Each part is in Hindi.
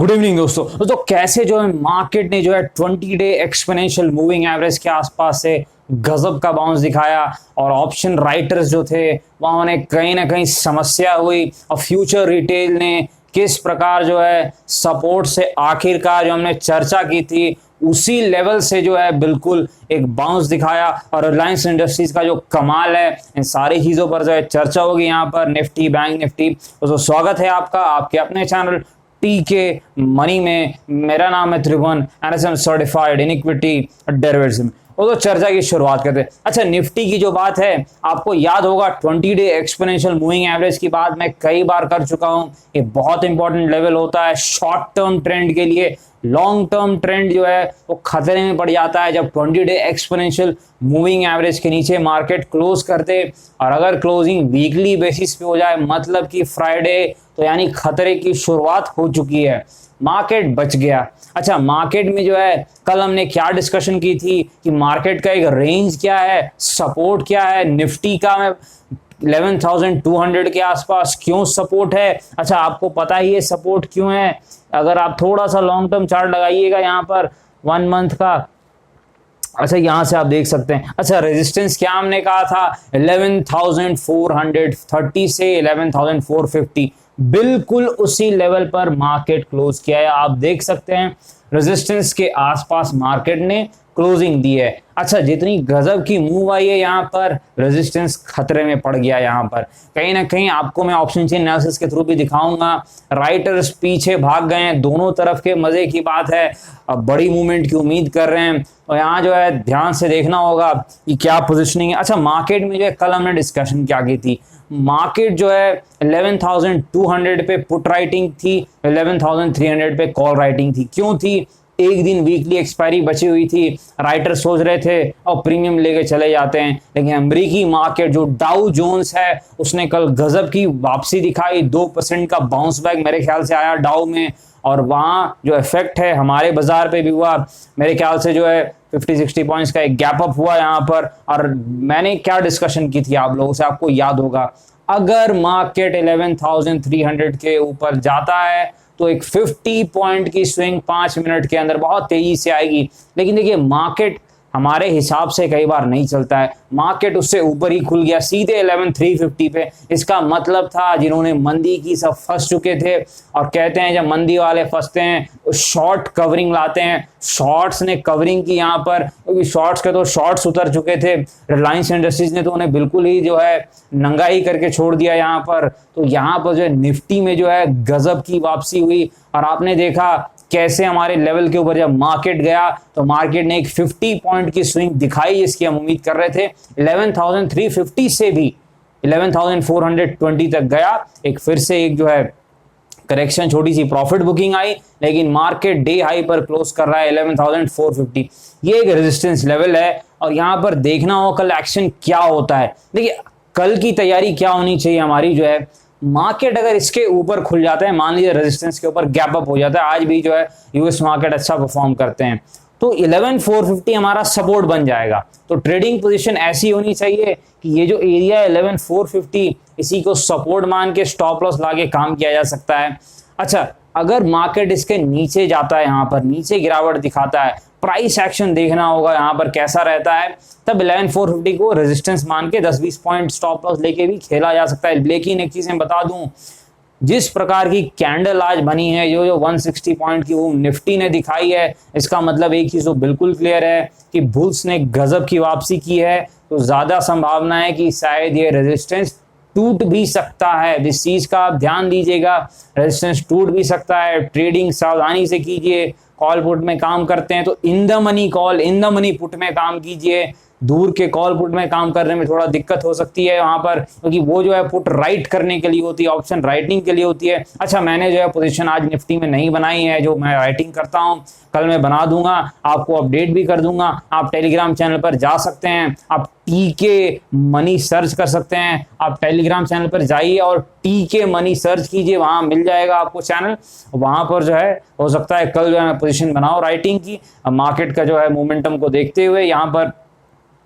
गुड इवनिंग दोस्तों कैसे जो है मार्केट ने जो है 20 डे एक्सपोनेंशियल मूविंग एवरेज के आसपास से गजब का बाउंस दिखाया और ऑप्शन राइटर्स जो थे वहां उन्हें कहीं ना कहीं समस्या हुई और फ्यूचर रिटेल ने किस प्रकार जो है सपोर्ट से आखिरकार जो हमने चर्चा की थी उसी लेवल से जो है बिल्कुल एक बाउंस दिखाया। और रिलायंस इंडस्ट्रीज का जो कमाल है इन सारी चीजों पर जो है चर्चा होगी यहाँ पर निफ्टी बैंक निफ्टी। तो स्वागत है आपका आपके अपने चैनल टीके मनी में। मेरा नाम है Tribhuvan and I am certified in equity derivatives में। तो चर्चा की शुरुआत करते हैं। अच्छा, निफ्टी की जो बात है आपको याद होगा 20 डे एक्सपोनेंशियल मूविंग एवरेज की बात मैं कई बार कर चुका हूं। ये बहुत इंपॉर्टेंट लेवल होता है शॉर्ट टर्म ट्रेंड के लिए। लॉन्ग टर्म ट्रेंड जो है वो खतरे में पड़ जाता है जब 20 डे एक्सपोनेंशियल मूविंग एवरेज के नीचे मार्केट क्लोज करते। और अगर क्लोजिंग वीकली बेसिस पे हो जाए मतलब कि फ्राइडे, तो यानी खतरे की शुरुआत हो चुकी है। मार्केट बच गया। अच्छा, मार्केट में जो है कल हमने क्या डिस्कशन की थी कि मार्केट का एक रेंज क्या है, सपोर्ट क्या है। निफ्टी का 11,200 के आसपास क्यों सपोर्ट है। अच्छा, आपको पता ही है सपोर्ट क्यों है। अगर आप थोड़ा सा लॉन्ग टर्म चार्ट लगाइएगा यहाँ पर 1 मंथ का, अच्छा यहां से आप देख सकते हैं। अच्छा, रेजिस्टेंस क्या हमने कहा था 11,430 से 11,450, बिल्कुल उसी लेवल पर मार्केट क्लोज किया है। आप देख सकते हैं रेजिस्टेंस के आसपास मार्केट ने क्लोजिंग दी है। अच्छा, जितनी गजब की मूव आई है यहाँ पर रेजिस्टेंस खतरे में पड़ गया। यहाँ पर कहीं ना कहीं आपको मैं ऑप्शन चेन एनालिसिस के थ्रू भी दिखाऊंगा। राइटर्स पीछे भाग गए हैं, दोनों तरफ के मजे की बात है। अब बड़ी मूवमेंट की उम्मीद कर रहे हैं और यहाँ जो है ध्यान से देखना होगा कि क्या पोजिशनिंग है। अच्छा, मार्केट में जो है कल हमने डिस्कशन क्या की थी। मार्केट जो है 11,200 पे पुट राइटिंग थी, 11,300 पे कॉल राइटिंग थी। क्यों थी? एक दिन वीकली एक्सपायरी बची हुई थी। राइटर सोच रहे थे और प्रीमियम लेके चले जाते हैं, लेकिन अमेरिकी मार्केट जो डाउ जोन्स है उसने कल गजब की वापसी दिखाई। 2% का बाउंस बैक मेरे ख्याल से आया डाउ में, और वहां जो इफेक्ट है हमारे बाजार पे भी हुआ। मेरे ख्याल से जो है 50-60 पॉइंट्स का एक गैप अप हुआ यहाँ पर। और मैंने क्या डिस्कशन की थी आप लोगों से, आपको याद होगा, अगर मार्केट 11,300 के ऊपर जाता है तो एक 50 पॉइंट की स्विंग 5 मिनट के अंदर बहुत तेजी से आएगी। लेकिन देखिए मार्केट हमारे हिसाब से कई बार नहीं चलता है। मार्केट उससे ऊपर ही खुल गया सीधे 11,350 पे। इसका मतलब था जिन्होंने मंदी की सब फंस चुके थे। और कहते हैं जब मंदी वाले फंसते हैं तो शॉर्ट कवरिंग लाते हैं। शॉर्ट्स ने कवरिंग की यहाँ पर, क्योंकि शॉर्ट्स के तो शॉर्ट्स उतर चुके थे। रिलायंस इंडस्ट्रीज ने तो उन्हें बिल्कुल ही जो है नंगाई करके छोड़ दिया यहाँ पर। तो यहाँ पर जो है निफ्टी में जो है गजब की वापसी हुई। और आपने देखा कैसे हमारे लेवल के ऊपर जब मार्केट गया तो मार्केट ने एक 50 पॉइंट की स्विंग दिखाई जिसकी हम उम्मीद कर रहे थे। 11,350 से भी 11,420 तक गया। एक फिर से एक जो है करेक्शन, छोटी सी प्रॉफिट बुकिंग आई, लेकिन मार्केट डे हाई पर क्लोज कर रहा है 11,450। ये एक रेजिस्टेंस लेवल है और यहां पर देखना हो कल एक्शन क्या होता है। देखिए कल की तैयारी क्या होनी चाहिए हमारी, जो है मार्केट अगर इसके ऊपर खुल जाता है, मान लीजिए रेजिस्टेंस के ऊपर गैप अप हो जाता है, आज भी जो है यूएस मार्केट अच्छा परफॉर्म करते हैं, तो 11,450 हमारा सपोर्ट बन जाएगा। तो ट्रेडिंग पोजीशन ऐसी होनी चाहिए कि ये जो एरिया है 11,450 इसी को सपोर्ट मान के स्टॉप लॉस लाके काम किया जा सकता है। अच्छा, अगर मार्केट इसके नीचे जाता है, यहाँ पर नीचे गिरावट दिखाता है, प्राइस एक्शन देखना होगा यहाँ पर कैसा रहता है, तब 11,450 को रेजिस्टेंस मान के 10-20 पॉइंट स्टॉप लॉस लेके भी खेला जा सकता है। लेकिन एक चीज मैं बता दूं, जिस प्रकार की कैंडल आज बनी है, जो 160 पॉइंट की वो निफ्टी ने दिखाई है, इसका मतलब एक चीज तो बिल्कुल क्लियर है कि बुल्स ने गजब की वापसी की है। तो ज्यादा संभावना है कि शायद ये रेजिस्टेंस टूट भी सकता है। इस चीज का आप ध्यान दीजिएगा, रेजिस्टेंस टूट भी सकता है। ट्रेडिंग सावधानी से कीजिए। कॉल पुट में काम करते हैं तो in the money call, in the money put में काम कीजिए। दूर के कॉल पुट में काम करने में थोड़ा दिक्कत हो सकती है वहां पर, क्योंकि वो जो है पुट राइट करने के लिए होती है, ऑप्शन राइटिंग के लिए होती है। अच्छा, मैंने जो है पोजीशन आज निफ्टी में नहीं बनाई है, जो मैं राइटिंग करता हूं कल मैं बना दूंगा, आपको अपडेट भी कर दूंगा। आप टेलीग्राम चैनल पर जा सकते हैं, आप टीके मनी सर्च कर सकते हैं। आप टेलीग्राम चैनल पर जाइए और टीके मनी सर्च कीजिए, वहां मिल जाएगा आपको चैनल। वहां पर जो है हो सकता है कल जो है मैं पोजीशन बनाऊं राइटिंग की, मार्केट का जो है मोमेंटम को देखते हुए। यहाँ पर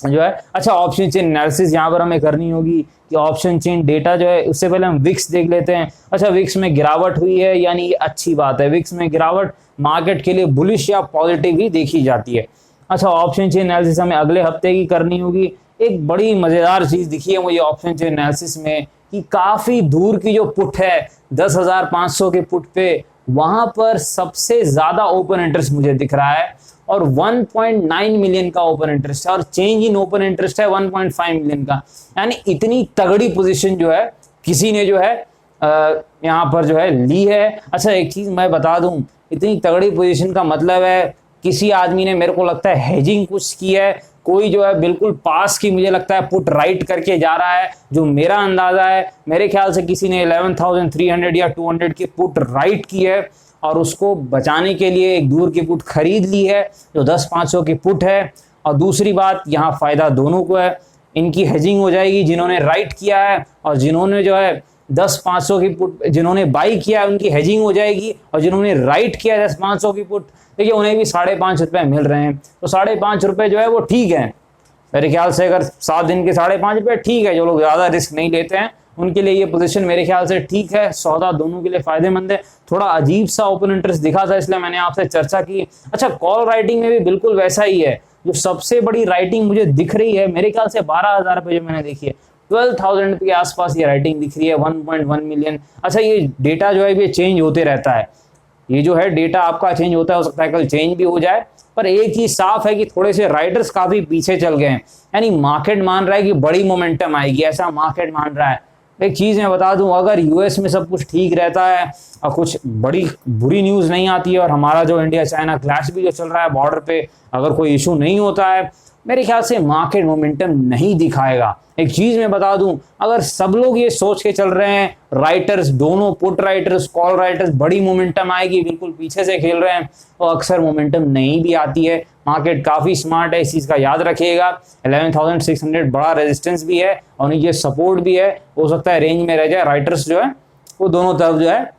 जो है। अच्छा, ऑप्शन चेन एनालिसिस यहाँ पर हमें करनी होगी कि ऑप्शन चेन डेटा जो है, उससे पहले हम विक्स देख लेते हैं। अच्छा, विक्स में गिरावट हुई है, यानी ये अच्छी बात है। विक्स में गिरावट मार्केट के लिए बुलिश या पॉजिटिव ही देखी जाती है। अच्छा, ऑप्शन चेन एनालिसिस हमें अगले हफ्ते की करनी होगी। एक बड़ी मजेदार चीज दिखी है मुझे ऑप्शन चेन एनालिसिस में कि काफी दूर की जो पुट है 10,500 के पुट पे, वहां पर सबसे ज्यादा ओपन इंटरेस्ट मुझे दिख रहा है और 1.9 मिलियन का ओपन इंटरेस्ट है और चेंज इन ओपन इंटरेस्ट है 1.5 मिलियन का। यानी इतनी तगड़ी पोजीशन जो है किसी ने जो है यहाँ पर जो है ली है। अच्छा, एक चीज मैं बता दूं, इतनी तगड़ी पोजीशन का मतलब है किसी आदमी ने, मेरे को लगता है, हेजिंग कुछ की है। कोई जो है बिल्कुल पास की, मुझे लगता है, पुट राइट करके जा रहा है, जो मेरा अंदाजा है। मेरे ख्याल से किसी ने 11,300 या 200 की पुट राइट की है और उसको बचाने के लिए एक दूर की पुट खरीद ली है जो 10,500 की पुट है। और दूसरी बात, यहाँ फायदा दोनों को है, इनकी हेजिंग हो जाएगी जिन्होंने राइट किया है और जिन्होंने जो है 10,500 की पुट, जिन्होंने बाई किया है उनकी हेजिंग हो जाएगी, और जिन्होंने राइट किया 10,500 की पुट, देखिए उन्हें भी 5.5 रुपए मिल रहे हैं। तो 5.5 रुपए जो है वो ठीक है मेरे ख्याल से। अगर 7 दिन के 5.5 रुपए ठीक है, जो लोग ज्यादा रिस्क नहीं लेते हैं उनके लिए ये पोजीशन मेरे ख्याल से ठीक है। सौदा दोनों के लिए फायदेमंद है। थोड़ा अजीब सा ओपन इंटरेस्ट दिखा था, इसलिए मैंने आपसे चर्चा की। अच्छा, कॉल राइटिंग में भी बिल्कुल वैसा ही है। जो सबसे बड़ी राइटिंग मुझे दिख रही है मेरे ख्याल से 12,000 रुपए जो मैंने देखी है, 12,000 के आसपास ये राइटिंग दिख रही है, 1.1 मिलियन। अच्छा, ये डेटा जो है ये चेंज होते रहता है। ये जो है डेटा आपका चेंज होता है, हो सकता है कल चेंज भी हो जाए, पर एक चीज साफ है कि थोड़े से राइडर्स काफी पीछे चल गए हैं। यानी मार्केट मान रहा है कि बड़ी मोमेंटम आएगी, ऐसा मार्केट मान रहा है। एक चीज मैं बता दूं, अगर यूएस में सब कुछ ठीक रहता है और कुछ बड़ी बुरी न्यूज नहीं आती है और हमारा जो इंडिया चाइना क्लैश भी जो चल रहा है बॉर्डर पे, अगर कोई इशू नहीं होता है, मेरे ख्याल से मार्केट मोमेंटम नहीं दिखाएगा। एक चीज मैं बता दूं, अगर सब लोग ये सोच के चल रहे हैं, राइटर्स दोनों, पुट राइटर्स, कॉल राइटर्स, बड़ी मोमेंटम आएगी, बिल्कुल पीछे से खेल रहे हैं, तो अक्सर मोमेंटम नहीं भी आती है। मार्केट काफी स्मार्ट है, इस चीज का याद रखिएगा। 11,600 बड़ा रेजिस्टेंस भी है और नीचे सपोर्ट भी है, हो सकता है रेंज में रह जाए। राइटर्स जो है वो दोनों तरफ जो है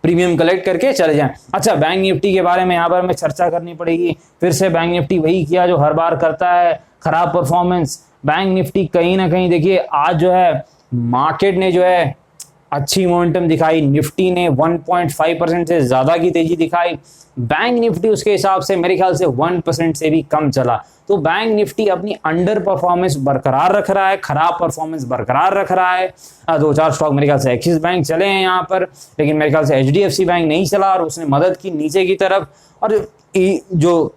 प्रीमियम कलेक्ट करके चले जाएं। अच्छा, बैंक निफ्टी के बारे में यहाँ पर हमें चर्चा करनी पड़ेगी। फिर से बैंक निफ्टी वही किया जो हर बार करता है, खराब परफॉर्मेंस। बैंक निफ्टी कहीं ना कहीं देखिए आज जो है मार्केट ने जो है अच्छी मोमेंटम दिखाई, निफ्टी ने 1.5% से ज्यादा की तेजी दिखाई, बैंक निफ्टी उसके हिसाब से मेरे ख्याल से 1% से भी कम चला। तो बैंक निफ्टी अपनी अंडर परफॉर्मेंस बरकरार रख रहा है, खराब परफॉर्मेंस बरकरार रख रहा है। 2-4 स्टॉक मेरे ख्याल से एक्सिस बैंक चले हैं यहाँ पर, लेकिन मेरे ख्याल से एचडीएफसी बैंक नहीं चला और उसने मदद की नीचे की तरफ। और जो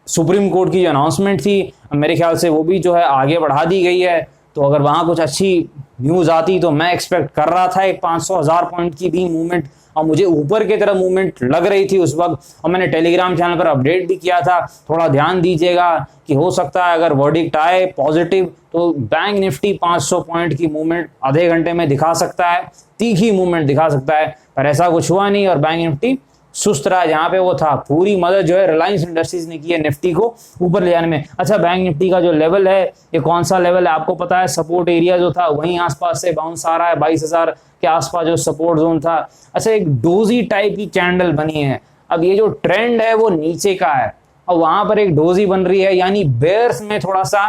सुप्रीम कोर्ट की जो अनाउंसमेंट थी मेरे ख्याल से वो भी जो है आगे बढ़ा दी गई है। तो अगर वहां कुछ अच्छी न्यूज आती तो मैं एक्सपेक्ट कर रहा था एक 500,000 पॉइंट की भी मूवमेंट, और मुझे ऊपर की तरफ मूवमेंट लग रही थी उस वक्त। और मैंने टेलीग्राम चैनल पर अपडेट भी किया था, थोड़ा ध्यान दीजिएगा कि हो सकता है अगर वर्डिक्ट आए पॉजिटिव तो बैंक निफ्टी 500 पॉइंट की मूवमेंट आधे घंटे में दिखा सकता है, तीखी मूवमेंट दिखा सकता है। पर ऐसा कुछ हुआ नहीं और बैंक निफ्टी सुस्त रहा जहां पे वो था। पूरी मदद जो है रिलायंस इंडस्ट्रीज ने की है निफ्टी को ऊपर ले जाने में। अच्छा, बैंक निफ्टी का जो लेवल है, ये कौन सा लेवल है आपको पता है? सपोर्ट एरिया जो था वहीं आसपास से बाउंस आ रहा है, 22,000 के आसपास जो सपोर्ट जोन था। अच्छा, एक डोजी टाइप की कैंडल बनी है। अब ये जो ट्रेंड है वो नीचे का है और वहां पर एक डोजी बन रही है, यानी बेयर्स में थोड़ा सा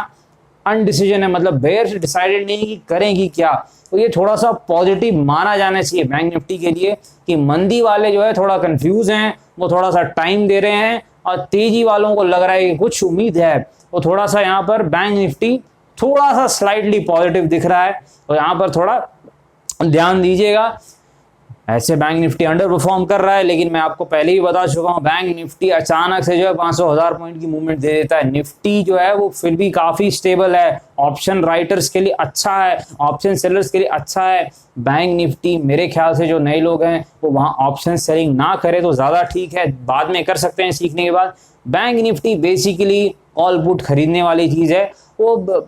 अनडिसीजन है, मतलब बेयर्स डिसाइडेड नहीं कि करेंगी क्या। तो ये थोड़ा सा पॉजिटिव माना जाना चाहिए बैंक निफ्टी के लिए कि मंदी वाले जो है थोड़ा कंफ्यूज हैं, वो थोड़ा सा टाइम दे रहे हैं, और तेजी वालों को लग रहा है कि कुछ उम्मीद है। तो थोड़ा सा यहाँ पर बैंक निफ्टी थोड़ा सा स्लाइटली पॉजिटिव दिख रहा है, तो यहाँ पर थोड़ा ध्यान दीजिएगा। ऐसे बैंक निफ्टी अंडर परफॉर्म कर रहा है, लेकिन मैं आपको पहले ही बता चुका हूं बैंक निफ्टी अचानक से जो है 500,000 पॉइंट की मूवमेंट दे देता है। निफ्टी जो है वो फिर भी काफी स्टेबल है, ऑप्शन राइटर्स के लिए अच्छा है, ऑप्शन सेलर्स के लिए अच्छा है। बैंक निफ्टी मेरे ख्याल से जो नए लोग हैं वो वहां ऑप्शन सेलिंग ना करे तो ज्यादा ठीक है, बाद में कर सकते हैं सीखने के बाद। Bank Nifty basically call put खरीदने वाली चीज है, वो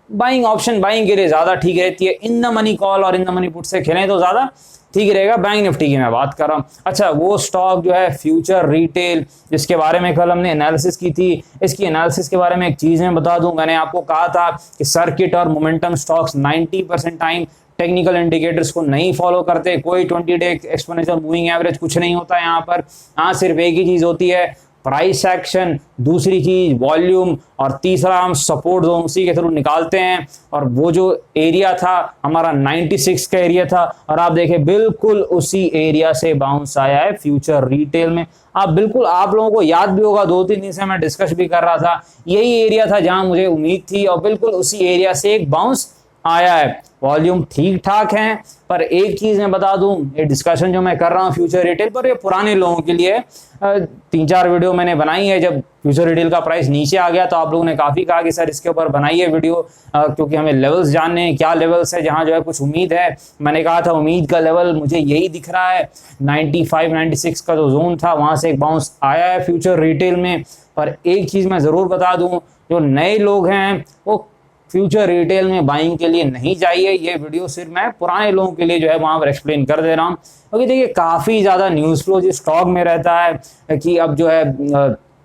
बाइंग ऑप्शन बाइंग के लिए ज्यादा ठीक रहती है। इन द मनी कॉल और इन द मनी पुट से खेलें तो ज्यादा ठीक रहेगा। बैंक निफ्टी की मैं बात कर रहा हूं। अच्छा, वो स्टॉक जो है फ्यूचर रिटेल, जिसके बारे में कल हमने एनालिसिस की थी, इसकी एनालिसिस के बारे में एक चीज मैं बता दूं, मैंने आपको कहा था कि सर्किट और momentum stocks 90% time technical indicators को नहीं फॉलो करते। कोई 20 डे एक्सपोनेंशियल मूविंग एवरेज कुछ नहीं होता यहाँ पर। हाँ, सिर्फ एक ही चीज होती है, प्राइस एक्शन, दूसरी चीज वॉल्यूम, और तीसरा हम सपोर्ट जोन उसी के थ्रू निकालते हैं। और वो जो एरिया था हमारा 96 का एरिया था, और आप देखें बिल्कुल उसी एरिया से बाउंस आया है फ्यूचर रिटेल में। आप लोगों को याद भी होगा 2-3 दिन से मैं डिस्कस भी कर रहा था, यही एरिया था जहां मुझे उम्मीद थी, और बिल्कुल उसी एरिया से एक बाउंस आया है। वॉल्यूम ठीक ठाक है, पर एक चीज मैं बता दूं, ये डिस्कशन जो मैं कर रहा हूं फ्यूचर रिटेल पर, ये पुराने लोगों के लिए 3-4 वीडियो मैंने बनाई है। जब फ्यूचर रिटेल का प्राइस नीचे आ गया तो आप लोगों ने काफी कहा कि सर इसके ऊपर बनाइए वीडियो, क्योंकि हमें लेवल्स जानने हैं, क्या लेवल्स है जहां जो है कुछ उम्मीद है। मैंने कहा था उम्मीद का लेवल मुझे यही दिख रहा है, 95-96 का जो जोन था वहां से एक बाउंस आया है फ्यूचर रिटेल में। पर एक चीज मैं जरूर बता दूं, जो नए लोग हैं वो फ्यूचर रिटेल में बाइंग के लिए नहीं जाइए। ये वीडियो सिर्फ मैं पुराने लोगों के लिए जो है वहां पर एक्सप्लेन कर दे रहा हूँ, क्योंकि देखिए काफी ज्यादा न्यूज फ्लो जो स्टॉक में रहता है कि अब जो है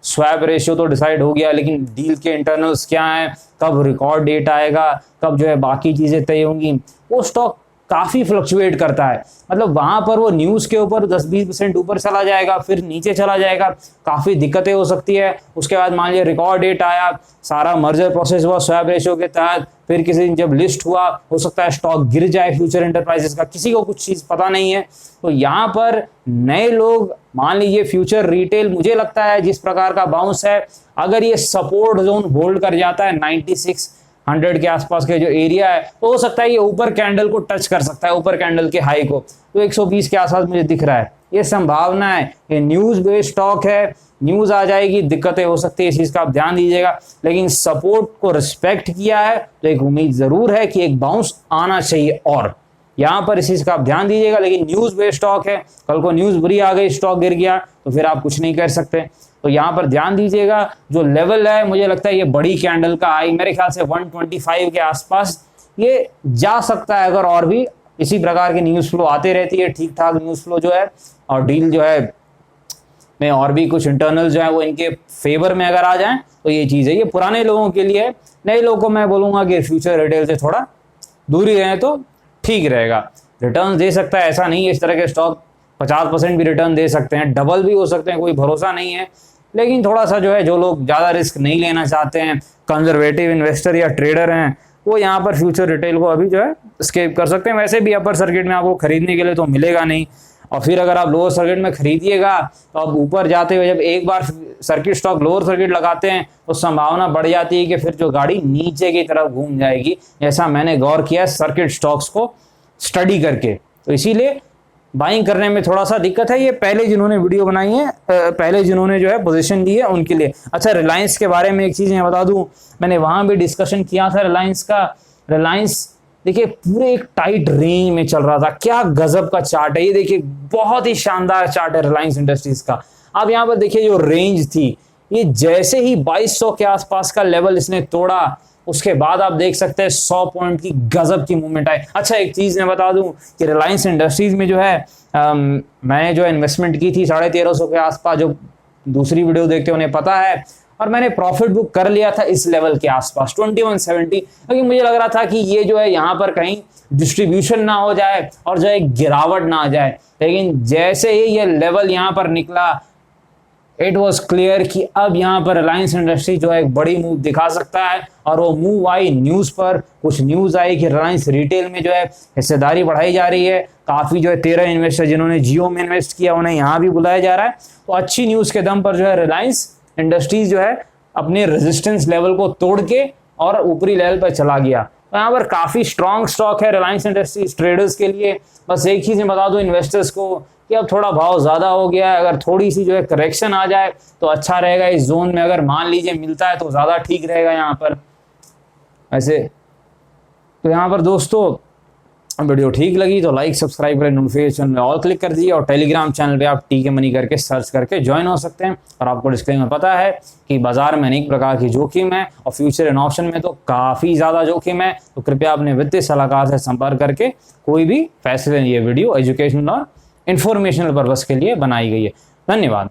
स्वैप रेशियो तो डिसाइड हो गया, लेकिन डील के इंटरनल्स क्या हैं, कब रिकॉर्ड डेट आएगा, कब जो है बाकी चीजें तय होंगी, वो स्टॉक काफी फ्लक्चुएट करता है। मतलब वहां पर वो न्यूज के ऊपर 10-20% ऊपर चला जाएगा, फिर नीचे चला जाएगा, काफी दिक्कतें हो सकती है। उसके बाद मान लीजिए रिकॉर्ड डेट आया, सारा मर्जर प्रोसेस हुआ स्वैप रेशियो के तहत, फिर किसी दिन जब लिस्ट हुआ हो सकता है स्टॉक गिर जाए फ्यूचर एंटरप्राइजेस का, किसी को कुछ चीज पता नहीं है। तो यहाँ पर नए लोग, मान लीजिए फ्यूचर रिटेल, मुझे लगता है जिस प्रकार का बाउंस है, अगर ये सपोर्ट जोन होल्ड कर जाता है 9600 के आसपास के जो एरिया है, तो हो सकता है ये ऊपर कैंडल को टच कर सकता है, ऊपर कैंडल के हाई को, तो 120 के आसपास मुझे दिख रहा है, ये संभावना है। ये न्यूज बेस्ड स्टॉक है, न्यूज आ जाएगी, दिक्कतें हो सकती है, इस चीज का आप ध्यान दीजिएगा। लेकिन सपोर्ट को रिस्पेक्ट किया है तो एक उम्मीद जरूर है कि एक बाउंस आना चाहिए, और यहाँ पर इस चीज का आप ध्यान दीजिएगा। लेकिन न्यूज बेस्ड स्टॉक है, कल को न्यूज बुरी आ गई, स्टॉक गिर गया, तो फिर आप कुछ नहीं कर सकते। तो यहाँ पर ध्यान दीजिएगा। जो लेवल है मुझे लगता है ये बड़ी कैंडल का हाई मेरे ख्याल से 125 के आसपास ये जा सकता है, अगर और भी इसी प्रकार के न्यूज फ्लो आते रहती है, ठीक ठाक न्यूज फ्लो जो है, और डील जो है में और भी कुछ इंटरनल जो है वो इनके फेवर में अगर आ जाए, तो ये चीज है। ये पुराने लोगों के लिए है, नए लोगों को मैं बोलूंगा कि फ्यूचर रिटेल से थोड़ा दूरी रहे तो ठीक रहेगा। रिटर्न दे सकता है, ऐसा नहीं है, इस तरह के स्टॉक 50% भी रिटर्न दे सकते हैं, डबल भी हो सकते हैं, कोई भरोसा नहीं है। लेकिन थोड़ा सा जो है, जो लोग ज्यादा रिस्क नहीं लेना चाहते हैं, कंजर्वेटिव इन्वेस्टर या ट्रेडर हैं, वो यहाँ पर फ्यूचर रिटेल को अभी जो है स्केप कर सकते हैं। वैसे भी अपर सर्किट में आपको खरीदने के लिए तो मिलेगा नहीं, और फिर अगर आप लोअर सर्किट में खरीदिएगा तो आप ऊपर जाते हुए जब एक बार सर्किट स्टॉक लोअर सर्किट लगाते हैं तो संभावना बढ़ जाती है कि फिर जो गाड़ी नीचे की तरफ घूम जाएगी। ऐसा मैंने गौर किया सर्किट स्टॉक्स को स्टडी करके, तो इसीलिए बाइंग करने में थोड़ा सा दिक्कत है। ये पहले जिन्होंने वीडियो बनाई है, पहले जिन्होंने जो है पोजीशन ली है उनके लिए। अच्छा, रिलायंस के बारे में एक चीज मैं बता दूं, मैंने वहां भी डिस्कशन किया था रिलायंस का। रिलायंस देखिए पूरे एक टाइट रेंज में चल रहा था, क्या गजब का चार्ट है ये, देखिए बहुत ही शानदार चार्ट है रिलायंस इंडस्ट्रीज का। अब यहाँ पर देखिए जो रेंज थी, ये जैसे ही 2200 के आसपास का लेवल इसने तोड़ा, उसके बाद आप देख सकते हैं 100 पॉइंट की गजब की मूवमेंट आई। अच्छा, एक चीज मैं बता दूं कि रिलायंस इंडस्ट्रीज में जो है मैंने जो इन्वेस्टमेंट की थी 1350 के आसपास, जो दूसरी वीडियो देखते हैं उन्हें पता है, और मैंने प्रॉफिट बुक कर लिया था इस लेवल के आसपास 2170, क्योंकि मुझे लग रहा था कि ये जो है यहाँ पर कहीं डिस्ट्रीब्यूशन ना हो जाए और जो है गिरावट ना आ जाए। लेकिन जैसे ही ये लेवल यहाँ पर निकला, इट वॉज क्लियर कि अब यहाँ पर रिलायंस इंडस्ट्री जो है एक बड़ी मूव दिखा सकता है, और वो मूव आई न्यूज पर। कुछ न्यूज आई कि रिलायंस रिटेल में जो है हिस्सेदारी बढ़ाई जा रही है, काफी जो है 13 इन्वेस्टर जिन्होंने जियो में इन्वेस्ट किया उन्हें यहाँ भी बुलाया जा रहा है। तो अच्छी न्यूज के दम पर जो है रिलायंस इंडस्ट्रीज जो है अपने रेजिस्टेंस लेवल को तोड़ के और ऊपरी लेवल पर चला गया। तो यहाँ पर काफी स्ट्रॉन्ग स्टॉक है रिलायंस इंडस्ट्रीज ट्रेडर्स के लिए। बस एक चीज मैं बता दूं इन्वेस्टर्स को कि अब थोड़ा भाव ज्यादा हो गया है, अगर थोड़ी सी जो है करेक्शन आ जाए तो अच्छा रहेगा इस जोन में, अगर मान लीजिए मिलता है तो ज्यादा ठीक रहेगा यहाँ पर। ऐसे तो यहाँ पर दोस्तों वीडियो ठीक लगी तो लाइक सब्सक्राइब करें, नोटिफिकेशन में ऑल क्लिक कर दीजिए, और टेलीग्राम चैनल पे आप टीके मनी करके सर्च करके ज्वाइन हो सकते हैं। और आपको डिस्क्लेमर पता है कि बाजार में अनेक प्रकार की जोखिम है, और फ्यूचर एंड ऑप्शन में तो काफी ज्यादा जोखिम है। तो कृपया अपने वित्तीय सलाहकार से संपर्क करके कोई भी फैसले लें। ये वीडियो एजुकेशनल और इंफॉर्मेशनल पर्पस के लिए बनाई गई है। धन्यवाद।